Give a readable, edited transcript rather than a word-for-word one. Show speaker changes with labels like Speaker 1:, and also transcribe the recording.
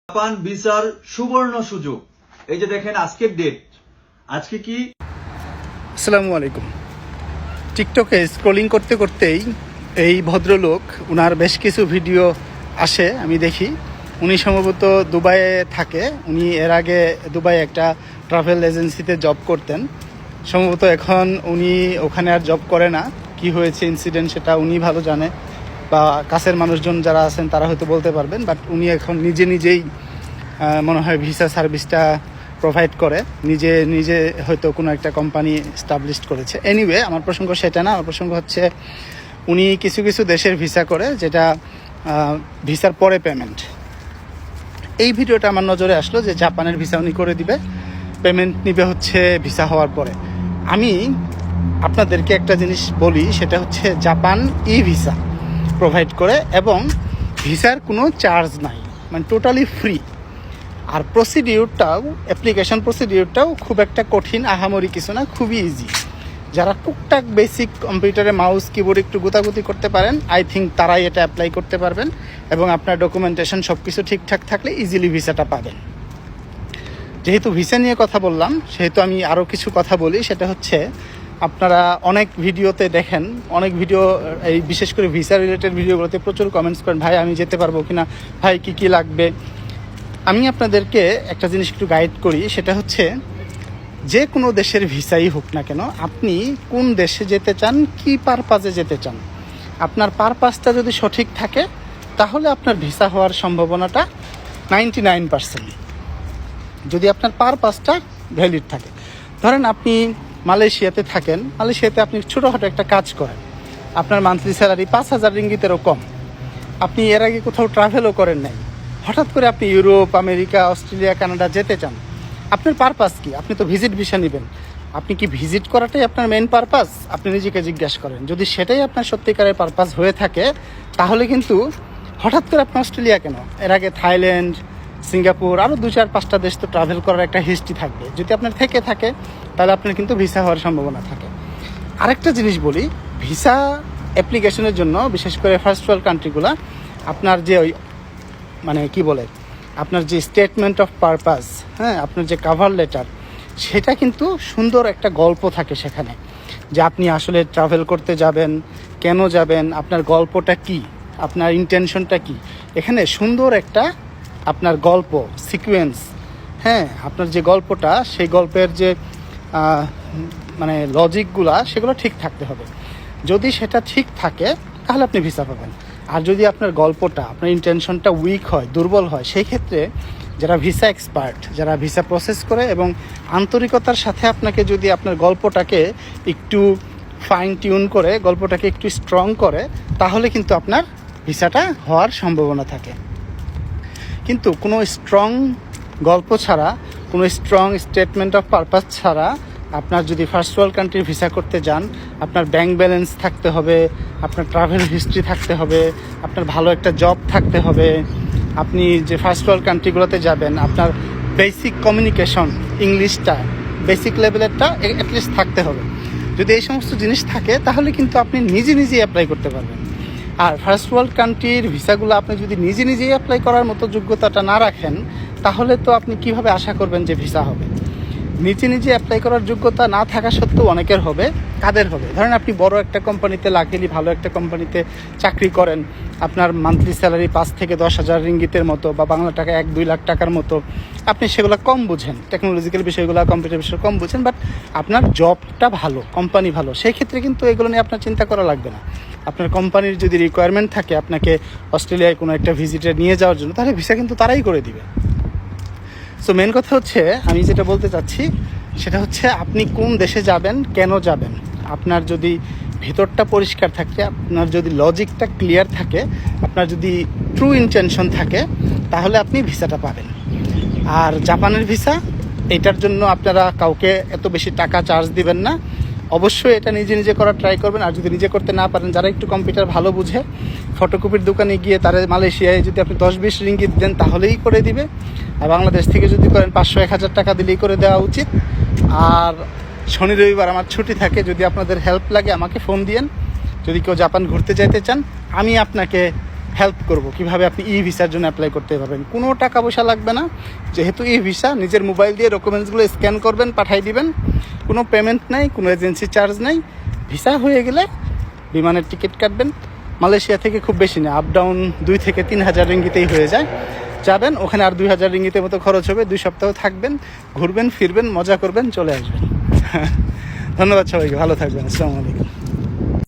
Speaker 1: Japan ভিসার সুবর্ণ সুযোগ। এই যে দেখেন আজকের ডেট, আজকে কি?
Speaker 2: আসসালামু আলাইকুম। টিকটকে স্ক্রলিং করতে করতেই এই ভদ্রলোক, ওনার বেশ কিছু ভিডিও আসে, আমি দেখি। উনি সম্ভবত দুবাইয়ে থাকে। উনি এর আগে দুবাইয়ে একটা ট্রাভেল এজেন্সিতে জব করতেন। সম্ভবত এখন উনি ওখানে আর জব করে না। কি হয়েছে ইনসিডেন্ট সেটা উনি ভালো জানে, বা কাছের মানুষজন যারা আছেন তারা হয়তো বলতে পারবেন। বাট উনি এখন নিজেই মনে হয় ভিসা সার্ভিসটা প্রোভাইড করে, নিজে হয়তো কোনো একটা কোম্পানি এস্টাবলিশ করেছে। এনিওয়ে, আমার প্রসঙ্গ সেটা না। আমার প্রসঙ্গ হচ্ছে উনি কিছু দেশের ভিসা করে, যেটা ভিসার পরে পেমেন্ট। এই ভিডিওটা আমার নজরে আসলো যে জাপানের ভিসা উনি করে দিবে, পেমেন্ট নিবে হচ্ছে ভিসা হওয়ার পরে। আমি আপনাদেরকে একটা জিনিস বলি, সেটা হচ্ছে জাপান ই ভিসা প্রোভাইড করে এবং ভিসার কোনো চার্জ নাই, মানে টোটালি ফ্রি। আর প্রসিডিউরটাও, অ্যাপ্লিকেশন প্রসিডিউরটাও খুব একটা কঠিন আহামরি কিছু না, খুবই ইজি। যারা টুকটাক বেসিক কম্পিউটারে মাউস কিবোর্ড একটু গুতাগুতি করতে পারেন, আই থিঙ্ক তারাই এটা অ্যাপ্লাই করতে পারবেন, এবং আপনার ডকুমেন্টেশন সব কিছু ঠিকঠাক থাকলে ইজিলি ভিসাটা পাবেন। যেহেতু ভিসা নিয়ে কথা বললাম, সেহেতু আমি আরও কিছু কথা বলি। সেটা হচ্ছে, আপনারা অনেক ভিডিওতে দেখেন, অনেক ভিডিও, এই বিশেষ করে ভিসা রিলেটেড ভিডিওগুলোতে প্রচুর কমেন্টস করেন, ভাই আমি যেতে পারবো কিনা, ভাই কী লাগবে। আমি আপনাদেরকে একটা জিনিস একটু গাইড করি। সেটা হচ্ছে, যে কোনো দেশের ভিসাই হোক না কেন, আপনি কোন দেশে যেতে চান, কি পারপাজে যেতে চান, আপনার পারপাসটা যদি সঠিক থাকে তাহলে আপনার ভিসা হওয়ার সম্ভাবনাটা 99%। যদি আপনার পারপাসটা ভ্যালিড থাকে। ধরেন আপনি মালয়েশিয়াতে থাকেন, মালয়েশিয়াতে আপনি ছোটোখাটো একটা কাজ করেন, আপনার মান্থলি স্যালারি 5,000 রিঙ্গিতেরও কম, আপনি এর আগে কোথাও ট্রাভেলও করেন নাই, হঠাৎ করে আপনি ইউরোপ, আমেরিকা, অস্ট্রেলিয়া, কানাডা যেতে চান। আপনার পারপাস কি? আপনি তো ভিজিট ভিসা নেবেন। আপনি কি ভিজিট করাটাই আপনার মেইন পারপাস? আপনি নিজেকে জিজ্ঞাসা করেন। যদি সেটাই আপনার সত্যিকারের পারপাস হয়ে থাকে, তাহলে কিন্তু হঠাৎ করে আপনি অস্ট্রেলিয়া কেন, এর আগে থাইল্যান্ড, সিঙ্গাপুর, আরও 2-4-5টা দেশ তো ট্রাভেল করার একটা হিস্ট্রি থাকবে। যদি আপনার থেকে থাকে, তাহলে আপনার কিন্তু ভিসা হওয়ার সম্ভাবনা থাকে। আরেকটা জিনিস বলি, ভিসা অ্যাপ্লিকেশনের জন্য বিশেষ করে ফার্স্ট ওয়ার্ল্ড কান্ট্রিগুলো, আপনার যে ওই মানে কি বলে, আপনার যে স্টেটমেন্ট অফ পারপাস, হ্যাঁ, আপনার যে কাভার লেটার, সেটা কিন্তু সুন্দর একটা গল্প থাকে সেখানে, যে আপনি আসলে ট্রাভেল করতে যাবেন, কেন যাবেন, আপনার গল্পটা কি, আপনার ইন্টেনশনটা কি। এখানে সুন্দর একটা আপনার গল্প সিকোয়েন্স, হ্যাঁ, আপনার যে গল্পটা, সেই গল্পের যে মানে লজিকগুলা, সেগুলো ঠিক থাকতে হবে। যদি সেটা ঠিক থাকে তাহলে আপনি ভিসা পাবেন। আর যদি আপনার গল্পটা, আপনার ইন্টেনশনটা উইক হয়, দুর্বল হয়, সেই ক্ষেত্রে যারা ভিসা এক্সপার্ট, যারা ভিসা প্রসেস করে এবং আন্তরিকতার সাথে আপনাকে যদি আপনার গল্পটাকে একটু ফাইন টিউন করে, গল্পটাকে একটু স্ট্রং করে, তাহলে কিন্তু আপনার ভিসাটা হওয়ার সম্ভাবনা থাকে। কিন্তু কোনো স্ট্রং গল্প ছাড়া, কোনো স্ট্রং স্টেটমেন্ট অফ পারপাস ছাড়া আপনার যদি ফার্স্ট ওয়ার্ল্ড কান্ট্রি ভিসা করতে যান, আপনার ব্যাংক ব্যালেন্স থাকতে হবে, আপনার ট্রাভেল হিস্ট্রি থাকতে হবে, আপনার ভালো একটা জব থাকতে হবে, আপনি যে ফার্স্ট ওয়ার্ল্ড কান্ট্রিগুলোতে যাবেন, আপনার বেসিক কমিউনিকেশন, ইংলিশটা বেসিক লেভেলেরটা অ্যাটলিস্ট থাকতে হবে। যদি এই সমস্ত জিনিস থাকে, তাহলে কিন্তু আপনি নিজেই অ্যাপ্লাই করতে পারবেন। আর ফার্স্ট ওয়ার্ল্ড কান্ট্রির ভিসাগুলো আপনি যদি নিজেই অ্যাপ্লাই করার মতো যোগ্যতাটা না রাখেন, তাহলে তো আপনি কিভাবে আশা করবেন যে ভিসা হবে? নিজে অ্যাপ্লাই করার যোগ্যতা না থাকা সত্ত্বেও অনেকের হবে। কাদের হবে? ধরেন আপনি বড় একটা কোম্পানিতে, লাকিলি ভালো একটা কোম্পানিতে চাকরি করেন, আপনার মান্থলি স্যালারি 5 থেকে 10,000 রিঙ্গিতের মতো, বা বাংলা টাকা 1-2 লাখ টাকার মতো। আপনি সেগুলো কম বুঝেন, টেকনোলজিক্যাল বিষয়গুলো, কম্পিউটার বিষয় কম বুঝেন, বাট আপনার জবটা ভালো, কোম্পানি ভালো, সেই ক্ষেত্রে কিন্তু এগুলো নিয়ে আপনার চিন্তা করা লাগবে না। আপনার কোম্পানির যদি রিকোয়ারমেন্ট থাকে আপনাকে অস্ট্রেলিয়ায় কোনো একটা ভিজিটে নিয়ে যাওয়ার জন্য, তাহলে ভিসা কিন্তু তারাই করে দিবে। সো মেন কথা হচ্ছে, আমি যেটা বলতে চাচ্ছি সেটা হচ্ছে, আপনি কোন দেশে যাবেন, কেন যাবেন, আপনার যদি ভেতরটা পরিষ্কার থাকে, আপনার যদি লজিকটা ক্লিয়ার থাকে, আপনার যদি ট্রু ইন্টেনশন থাকে, তাহলে আপনি ভিসাটা পাবেন। আর জাপানের ভিসা, এটার জন্য আপনারা কাউকে এত বেশি টাকা চার্জ দিবেন না। অবশ্যই এটা নিজে করার ট্রাই করবেন। আর যদি নিজে করতে না পারেন, যারা একটু কম্পিউটার ভালো বুঝে, ফটোকপির দোকানে গিয়ে তারা মালয়েশিয়ায় যদি আপনি 10-20 রিঙ্গিত দেন, তাহলেই করে দিবে। আর বাংলাদেশ থেকে যদি করেন, 500-1000 টাকা দিলেই করে দেওয়া উচিত। আর শনি রবিবার আমার ছুটি থাকে, যদি আপনাদের হেল্প লাগে আমাকে ফোন দিয়েন। যদি কেউ জাপান ঘুরতে যেতে চান, আমি আপনাকে হেল্প করব কিভাবে আপনি ই ভিসার জন্য অ্যাপ্লাই করতে পারবেন। কোনো টাকা পয়সা লাগবে না, যেহেতু ই ভিসা নিজের মোবাইল দিয়ে ডকুমেন্টসগুলো স্ক্যান করবেন, পাঠিয়ে দিবেন, কোনো পেমেন্ট নাই, কোনো এজেন্সি চার্জ নাই। ভিসা হয়ে গেলে বিমানের টিকিট কাটবেন, মালয়েশিয়া থেকে খুব বেশি না, আপ ডাউন 2 থেকে 3 হাজার রিঙ্গিতেই হয়ে যায়। যাবেন, ওখানে আর 2,000 রিঙ্গিতের মতো খরচ হবে, 2 সপ্তাহ থাকবেন, ঘুরবেন ফিরবেন, মজা করবেন, চলে আসবেন। ধন্যবাদ সবাইকে, ভালো থাকবেন, আসসালামু আলাইকুম।